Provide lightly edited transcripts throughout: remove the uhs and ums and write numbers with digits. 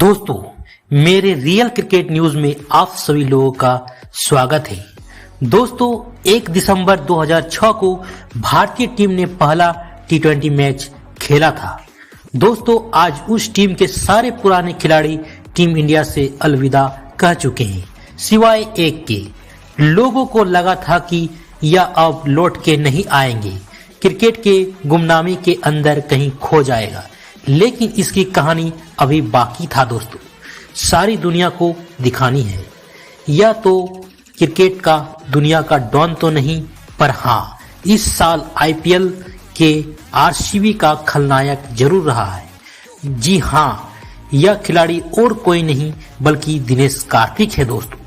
दोस्तों, मेरे real cricket news में आप सभी लोगों का स्वागत है। दोस्तों, 1 दिसंबर 2006 को भारतीय टीम ने पहला T20 मैच खेला था। दोस्तों, आज उस टीम के सारे पुराने खिलाड़ी टीम इंडिया से अलविदा कह चुके हैं, सिवाय एक के। लोगों को लगा था कि यह अब लौट के नहीं आएंगे, क्रिकेट के गुमनामी के अंदर कहीं खो जाएगा, लेकिन इसकी कहानी अभी बाकी था। दोस्तों, सारी दुनिया को दिखानी है। यह तो क्रिकेट का दुनिया का डॉन तो नहीं, पर हाँ, इस साल IPL के RCB का खलनायक जरूर रहा है। जी हाँ, यह खिलाड़ी और कोई नहीं बल्कि दिनेश कार्तिक है। दोस्तों,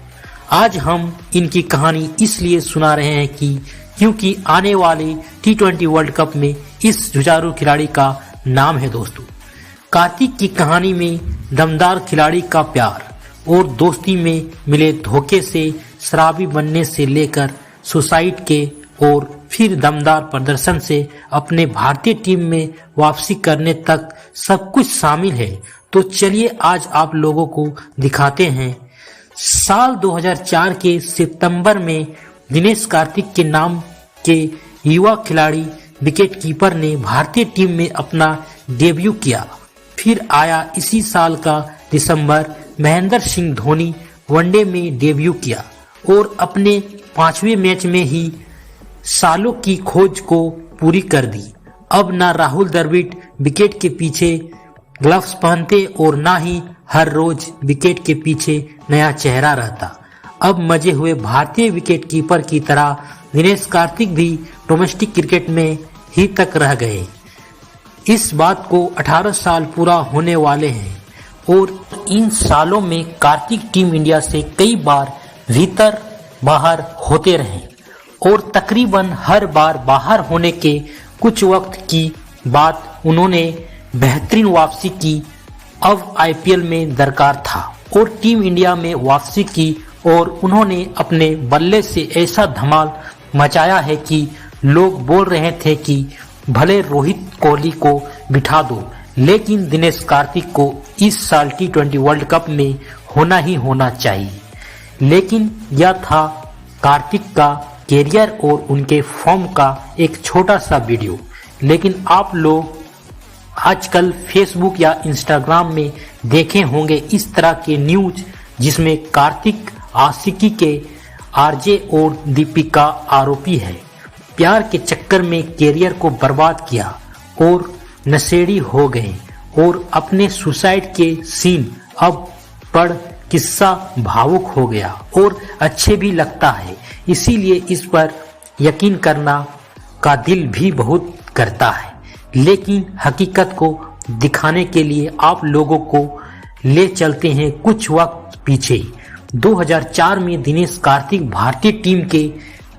आज हम इनकी कहानी इसलिए सुना रहे हैं क्योंकि आने वाले T20 वर्ल्ड कप में इस जुझारू खिलाड़ी का नाम है। दोस्तों, कार्तिक की कहानी में दमदार खिलाड़ी का प्यार और दोस्ती में मिले धोखे से शराबी बनने से लेकर सुसाइड के और फिर दमदार प्रदर्शन से अपने भारतीय टीम में वापसी करने तक सब कुछ शामिल है। तो चलिए आज आप लोगों को दिखाते हैं। साल 2004 के सितंबर में दिनेश कार्तिक के नाम के युवा खिलाड़ी विकेट कीपर ने भारतीय टीम में अपना डेब्यू किया। फिर आया इसी साल का दिसंबर, महेंद्र सिंह धोनी वनडे में डेब्यू किया और अपने 5वें मैच में ही सालों की खोज को पूरी कर दी। अब ना राहुल द्रविड़ विकेट के पीछे ग्लव्स पहनते और ना ही हर रोज विकेट के पीछे नया चेहरा रहता। अब मजे हुए भारतीय विकेट कीपर की तरह दिनेश कार्तिक भी डोमेस्टिक क्रिकेट में ही तक रह गए। इस बात को 18 साल पूरा होने वाले हैं और इन सालों में कार्तिक टीम इंडिया से कई बार भीतर बाहर होते रहे और तकरीबन हर बार बाहर होने के कुछ वक्त की बाद उन्होंने बेहतरीन वापसी की। अब IPL में दरकार था और टीम इंडिया में वापसी की और उन्होंने अपने बल्ले से ऐसा धमाल मचाया है कि लोग बोल रहे थे कि भले रोहित कोहली को बिठा दो, लेकिन दिनेश कार्तिक को इस साल T20 वर्ल्ड कप में होना ही होना चाहिए। लेकिन यह था कार्तिक का कैरियर और उनके फॉर्म का एक छोटा सा वीडियो। लेकिन आप लोग आजकल फेसबुक या इंस्टाग्राम में देखे होंगे इस तरह के न्यूज जिसमें कार्तिक आशिकी के RJ और दीपिका आरोपी है, प्यार के चक्कर में कैरियर को बर्बाद किया और नशेड़ी हो गए और अपने सुसाइड के सीन अब पढ़ किस्सा भावुक हो गया और अच्छे भी लगता है। इसीलिए इस पर यकीन करना का दिल भी बहुत करता है। लेकिन हकीकत को दिखाने के लिए आप लोगों को ले चलते हैं कुछ वक्त पीछे। 2004 में दिनेश कार्तिक भारतीय टीम के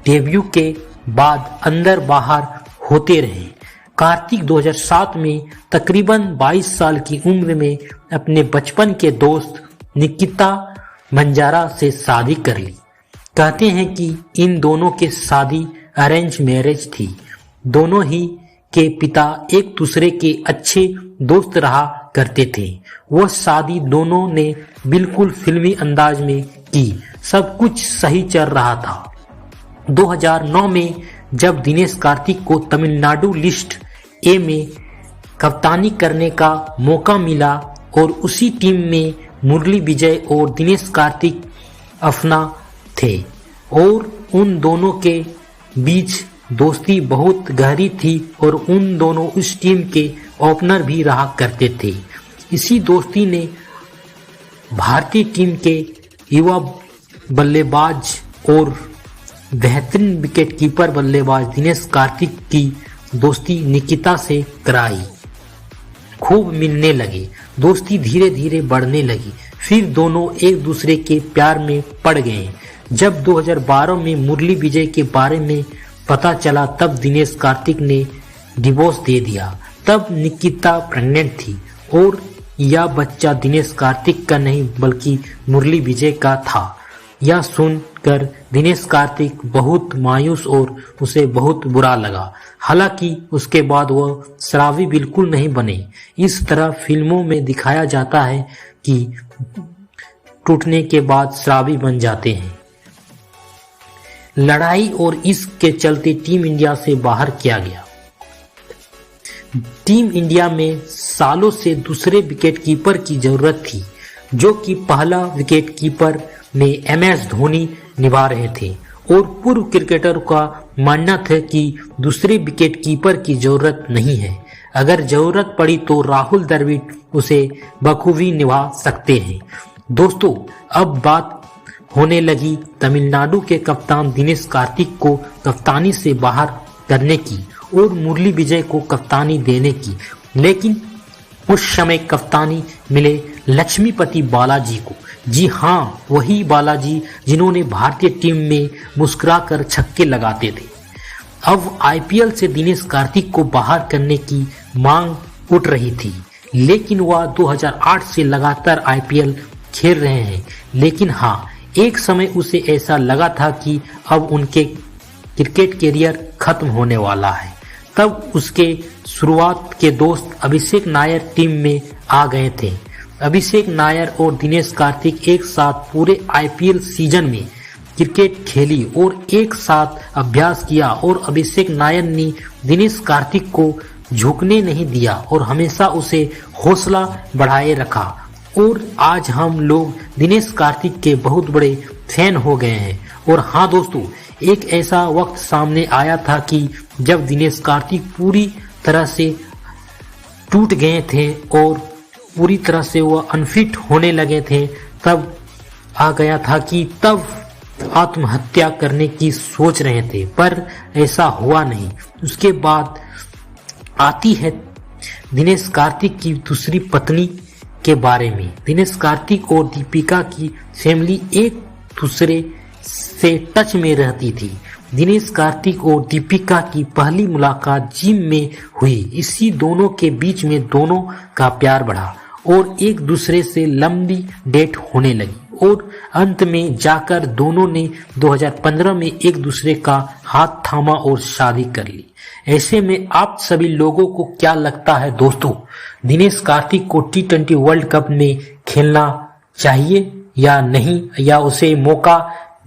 डेब्यू के बाद अंदर बाहर होते रहे। कार्तिक 2007 में तकरीबन 22 साल की उम्र में अपने बचपन के दोस्त निकिता मंजारा से शादी कर ली। कहते हैं कि इन दोनों के शादी अरेंज मैरिज थी। दोनों ही के पिता एक दूसरे के अच्छे दोस्त रहा करते थे। वह शादी दोनों ने बिल्कुल फिल्मी अंदाज में की। सब कुछ सही चल रहा था। 2009 में जब दिनेश कार्तिक को तमिलनाडु लिस्ट A में कप्तानी करने का मौका मिला और उसी टीम में मुरली विजय और दिनेश कार्तिक अपना थे और उन दोनों के बीच दोस्ती बहुत गहरी थी और उन दोनों उस टीम के ओपनर भी रहा करते थे। इसी दोस्ती ने भारतीय टीम के युवा बल्लेबाज और बेहतरीन विकेट कीपर बल्लेबाज दिनेश कार्तिक की दोस्ती निकिता से कराई। खूब मिलने लगे, दोस्ती धीरे धीरे बढ़ने लगी। फिर दोनों एक दूसरे के प्यार में पड़ गए। जब 2012 में मुरली विजय के बारे में पता चला तब दिनेश कार्तिक ने डिवोर्स दे दिया। तब निकिता प्रेग्नेंट थी और यह बच्चा दिनेश कार्तिक का नहीं बल्कि मुरली विजय का था। यह सुनकर दिनेश कार्तिक बहुत मायूस और उसे बहुत बुरा लगा। हालांकि उसके बाद वह शराबी बिल्कुल नहीं बने। इस तरह फिल्मों में दिखाया जाता है की टूटने के बाद शराबी बन जाते हैं। लड़ाई और इसके चलते टीम इंडिया से बाहर किया गया। टीम इंडिया में सालों से दूसरे विकेट कीपर की जरूरत थी, जो कि पहला विकेट कीपर में MS धोनी निभा रहे थे और पूर्व क्रिकेटर का मानना था कि दूसरे विकेट कीपर की जरूरत नहीं है। अगर जरूरत पड़ी तो राहुल द्रविड़ उसे बखूबी निभा सकते हैं। दोस्तों, अब बात होने लगी तमिलनाडु के कप्तान दिनेश कार्तिक को कप्तानी से बाहर करने की और मुरली विजय को कप्तानी देने की, लेकिन उस समय कप्तानी मिले लक्ष्मीपति बालाजी को। जी हाँ, वही बालाजी जिन्होंने भारतीय टीम में मुस्कुराकर छक्के लगाते थे। अब IPL से दिनेश कार्तिक को बाहर करने की मांग उठ रही थी, लेकिन वह 2008 से लगातार IPL खेल रहे हैं। लेकिन हाँ, एक समय उसे ऐसा लगा था कि अब उनके क्रिकेट कैरियर खत्म होने वाला है। तब उसके शुरुआत के दोस्त अभिषेक नायर टीम में आ गए थे। अभिषेक नायर और दिनेश कार्तिक एक साथ पूरे IPL सीजन में क्रिकेट खेली और एक साथ अभ्यास किया और अभिषेक नायर ने दिनेश कार्तिक को झुकने नहीं दिया और हमेशा उसे हौसला बढ़ाए रखा और आज हम लोग दिनेश कार्तिक के बहुत बड़े फैन हो गए हैं। और हाँ दोस्तों, एक ऐसा वक्त सामने आया था कि जब दिनेश कार्तिक पूरी तरह से टूट गए थे और पूरी तरह से वह अनफिट होने लगे थे, तब आ गया था कि तब आत्महत्या करने की सोच रहे थे, पर ऐसा हुआ नहीं। उसके बाद आती है दिनेश कार्तिक की दूसरी पत्नी के बारे में। दिनेश कार्तिक और दीपिका की फैमिली एक दूसरे से टच में रहती थी। दिनेश कार्तिक और दीपिका की पहली मुलाकात जिम में हुई। इसी दोनों के बीच में दोनों का प्यार बढ़ा और एक दूसरे से लंबी डेट होने लगी और अंत में जाकर दोनों ने 2015 में एक दूसरे का हाथ थामा और शादी कर ली। ऐसे में आप सभी लोगों को क्या लगता है दोस्तों, दिनेश कार्तिक को T20 वर्ल्ड कप में खेलना चाहिए या नहीं, या उसे मौका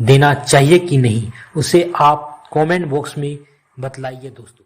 देना चाहिए कि नहीं, उसे आप कमेंट बॉक्स में बतलाइए दोस्तों।